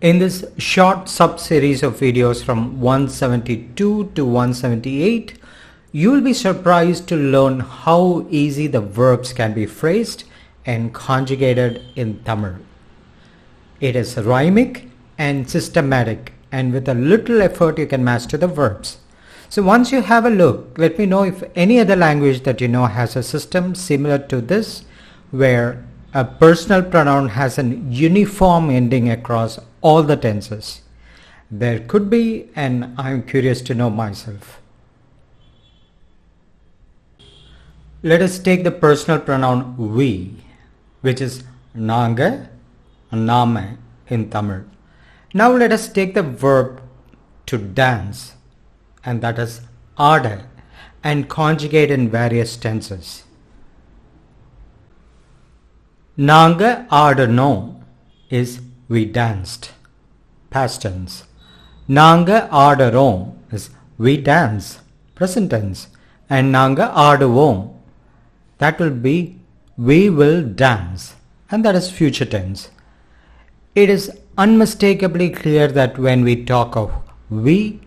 In this short sub-series of videos from 172 to 178, you will be surprised to learn how easy the verbs can be phrased and conjugated in Tamil. It is rhymic and systematic, and with a little effort you can master the verbs. So once you have a look, let me know if any other language that you know has a system similar to this, where a personal pronoun has an uniform ending across all the tenses. There could be, and I'm curious to know myself. Let us take the personal pronoun we, which is naanga, nama in Tamil. Now let us take the verb to dance, and that is aada, and conjugate in various tenses. Naanga aadano is we danced, past tense. Naanga aadarom is we dance, present tense. And naanga aaduvom, that will be we will dance, and that is future tense. It is unmistakably clear that when we talk of we,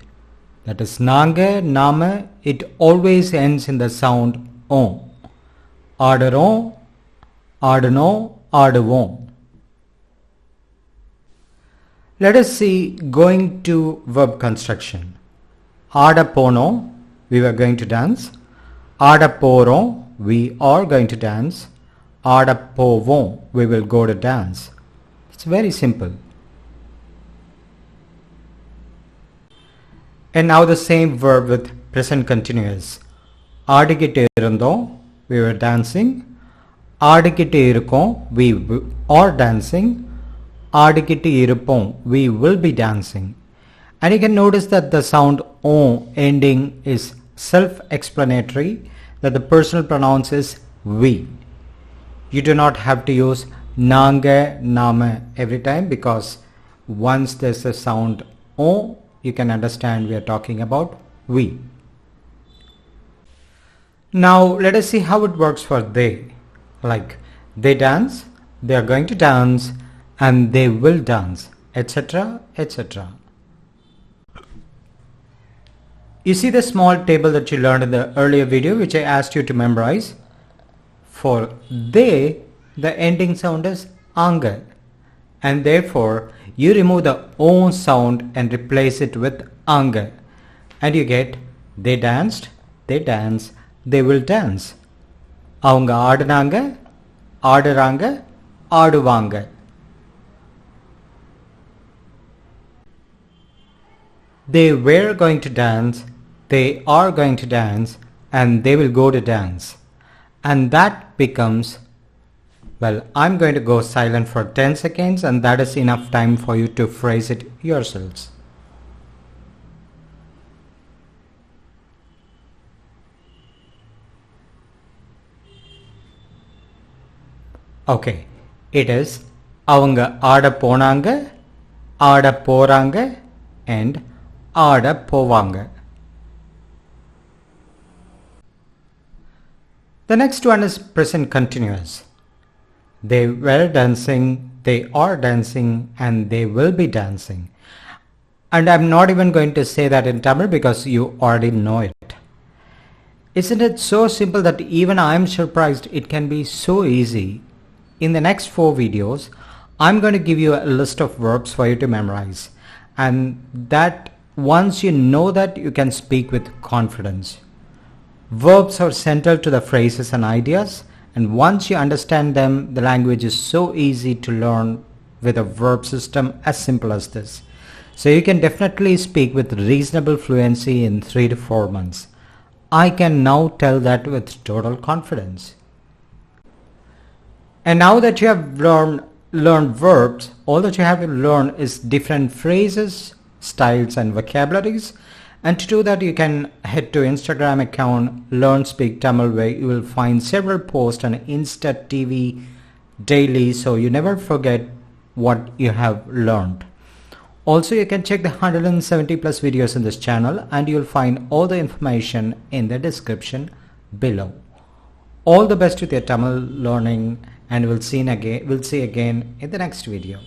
that is naanga, nama, it always ends in the sound o. Aadarom, aadano, aaduvom. Let us see going to verb construction. Aada pono, we were going to dance. Aada porom, we are going to dance. Aada povom, we will go to dance. It's very simple. And now the same verb with present continuous. Aadikitte irundom, we were dancing. Aadikitte irukom, we are dancing. Aadikitte irupom, we will be dancing. And you can notice that the sound o ending is self-explanatory, that the personal pronoun is we. You do not have to use naanga, nama every time, because once there's a sound o, you can understand we are talking about we. Now let us see how it works for they. Like they dance, they are going to dance, and they will dance, etc., etc. You see the small table that you learned in the earlier video, which I asked you to memorize. For they, the ending sound is anga, and therefore you remove the o sound and replace it with anga, and you get they danced, they dance, they will dance. Avanga aadunanga, aaduranga, aaduvanga. They were going to dance, they are going to dance, and they will go to dance. And that becomes, well, I'm going to go silent for 10 seconds, and that is enough time for you to phrase it yourselves. Okay, it is avanga aada ponanga, aada poranga, and aada povanga. The next one is present continuous. They were dancing, they are dancing, and they will be dancing. And I'm not even going to say that in Tamil because you already know it. Isn't it so simple that even I'm surprised it can be so easy? In the next 4 videos, I'm going to give you a list of verbs for you to memorize. And that once you know that, you can speak with confidence. Verbs are central to the phrases and ideas, and once you understand them, the language is so easy to learn with a verb system as simple as this. So you can definitely speak with reasonable fluency in 3 to 4 months. I can now tell that with total confidence. And now that you have learned verbs, all that you have to learn is different phrases, styles, and vocabularies. And to do that, you can head to Instagram account Learn Speak Tamil, where you will find several posts on Insta TV daily, so you never forget what you have learned. Also, you can check the 170 plus videos in this channel, and you'll find all the information in the description below. All the best with your Tamil learning, and we'll see again in the next video.